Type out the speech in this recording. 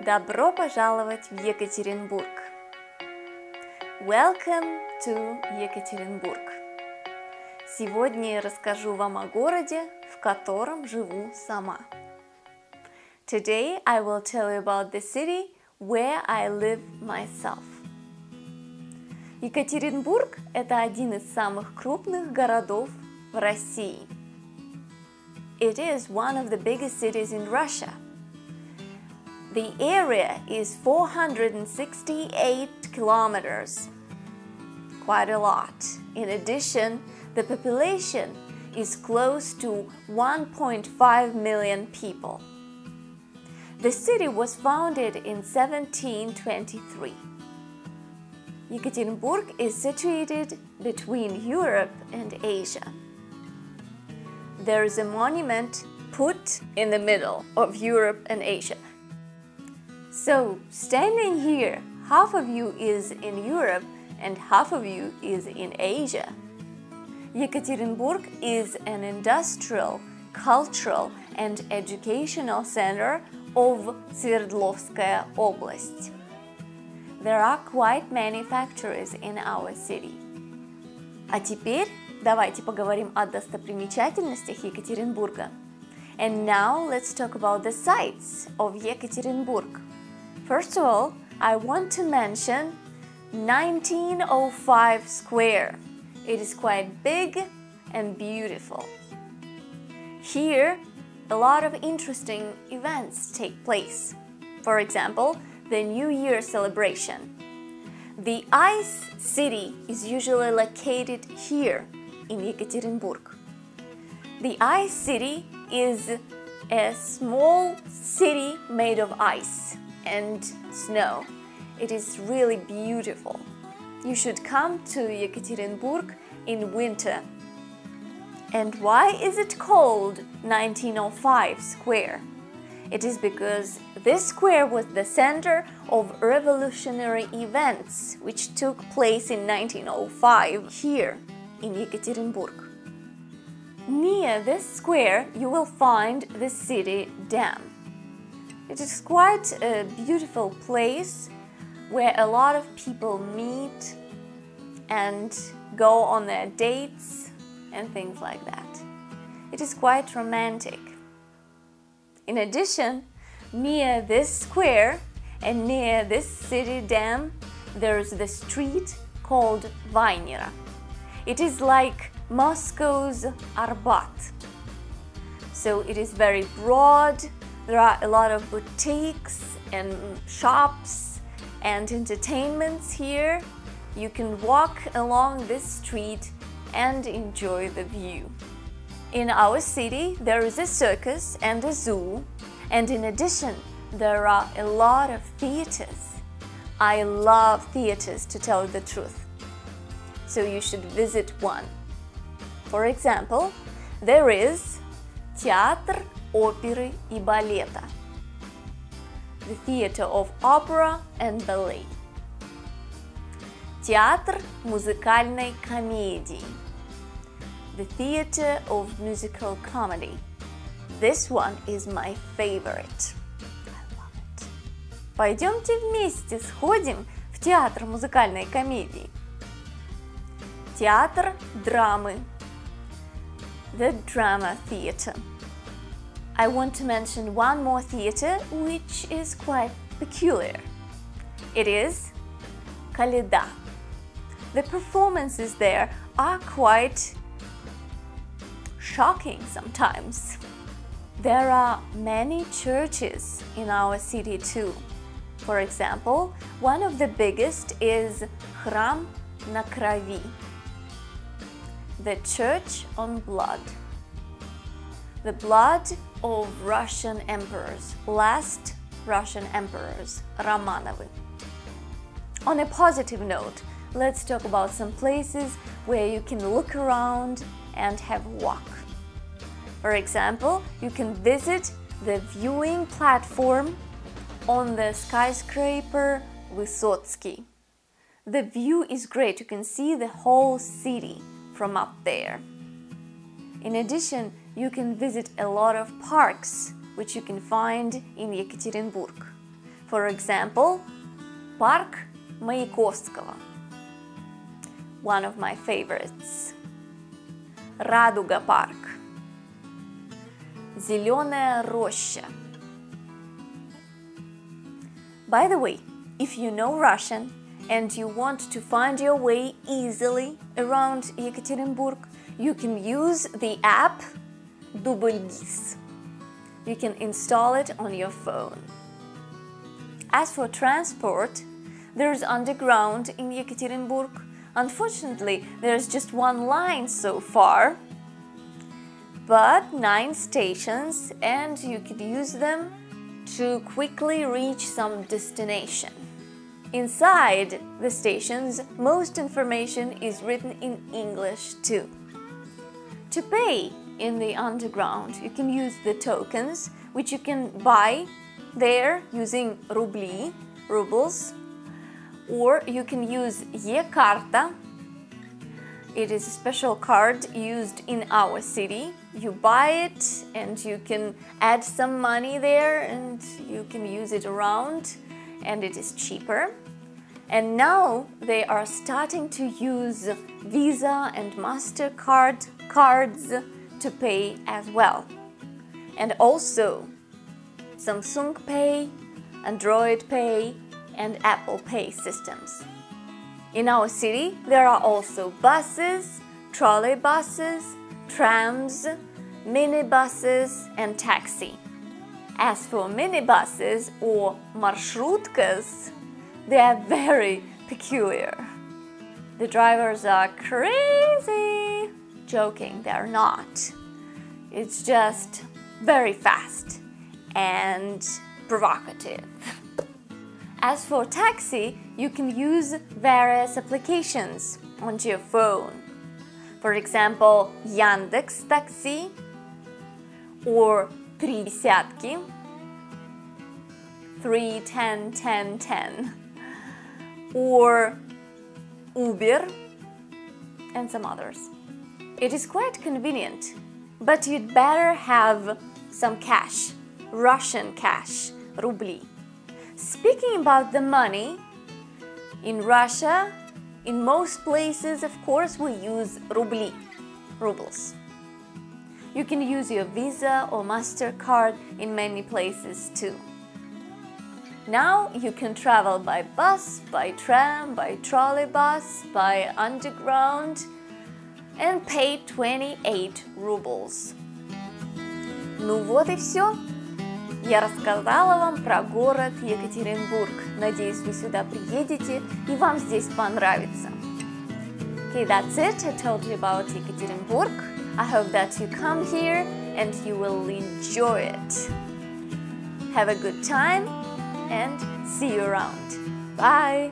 Добро пожаловать в Екатеринбург! Welcome to Екатеринбург! Сегодня я расскажу вам о городе, в котором живу сама. Today I will tell you about the city where I live myself. Екатеринбург – это один из самых крупных городов в России. It is one of the biggest cities in Russia. The area is 468 kilometers, quite a lot. In addition, the population is close to 1.5 million people. The city was founded in 1723. Yekaterinburg is situated between Europe and Asia. There is a monument put in the middle of Europe and Asia. So, standing here, half of you is in Europe and half of you is in Asia. Yekaterinburg is an industrial, cultural and educational center of Sverdlovskaya Oblast. There are quite many factories in our city. А теперь давайте поговорим о достопримечательностях Екатеринбурга. And now let's talk about the sights of Yekaterinburg. First of all, I want to mention 1905 Square. It is quite big and beautiful. Here, a lot of interesting events take place. For example, the New Year celebration. The Ice City is usually located here in Yekaterinburg. The Ice City is a small city made of ice and snow. It is really beautiful. You should come to Yekaterinburg in winter. And why is it called 1905 Square? It is because this square was the center of revolutionary events which took place in 1905 here in Yekaterinburg. Near this square you will find the city dam. It is quite a beautiful place where a lot of people meet and go on their dates and things like that. It is quite romantic. In addition, near this square and near this city dam, there is the street called Vainera. It is like Moscow's Arbat. So it is very broad. There are a lot of boutiques and shops and entertainments here. You can walk along this street and enjoy the view. In our city, there is a circus and a zoo, and in addition, there are a lot of theaters. I love theaters, to tell you the truth. So you should visit one. For example, there is Театр оперы и балета, the theater of opera and ballet. Театр музыкальной комедии, the theater of musical comedy. This one is my favorite. I love it. Пойдемте вместе сходим в театр музыкальной комедии. Театр драмы, the drama theater. I want to mention one more theater which is quite peculiar. It is Kaleda. The performances there are quite shocking sometimes. There are many churches in our city too. For example, one of the biggest is Храм на Крови, the Church on Blood. The blood of Russian emperors, last Russian emperors, Romanovы. On a positive note, let's talk about some places where you can look around and have a walk. For example, you can visit the viewing platform on the skyscraper Vysotsky. The view is great, you can see the whole city from up there. In addition, you can visit a lot of parks which you can find in Yekaterinburg. For example, парк Маяковского, one of my favorites. Радуга парк. Зеленая роща. By the way, if you know Russian and you want to find your way easily around Yekaterinburg, you can use the app Дубльгиз. You can install it on your phone. As for transport, there's underground in Yekaterinburg. Unfortunately, there's just one line so far, but 9 stations, and you could use them to quickly reach some destination. Inside the stations, most information is written in English too. To pay in the underground, you can use the tokens, which you can buy there using rubles, or you can use E-карта. It is a special card used in our city. You buy it and you can add some money there and you can use it around, and it is cheaper. And now they are starting to use Visa and MasterCard cards to pay as well. And also Samsung Pay, Android Pay, and Apple Pay systems. In our city, there are also buses, trolleybuses, trams, minibuses, and taxi. As for minibuses or marshrutkas, they are very peculiar. The drivers are crazy. Joking, they're not. It's just very fast and provocative. As for taxi, you can use various applications onto your phone. For example, Яндекс Taxi or 3 десятки, 3, 10, 10, 10, or Uber, and some others. It is quite convenient, but you'd better have some cash, Russian cash, рубли. Speaking about the money, in Russia, in most places, of course, we use rubles. You can use your Visa or MasterCard in many places too. Now you can travel by bus, by tram, by trolleybus, by underground and pay 28 rubles. Ну вот и все. Я рассказала вам про город Екатеринбург. Надеюсь, вы сюда приедете и вам здесь понравится. Okay, that's it. I told you about Ekaterinburg. I hope that you come here and you will enjoy it. Have a good time and see you around. Bye!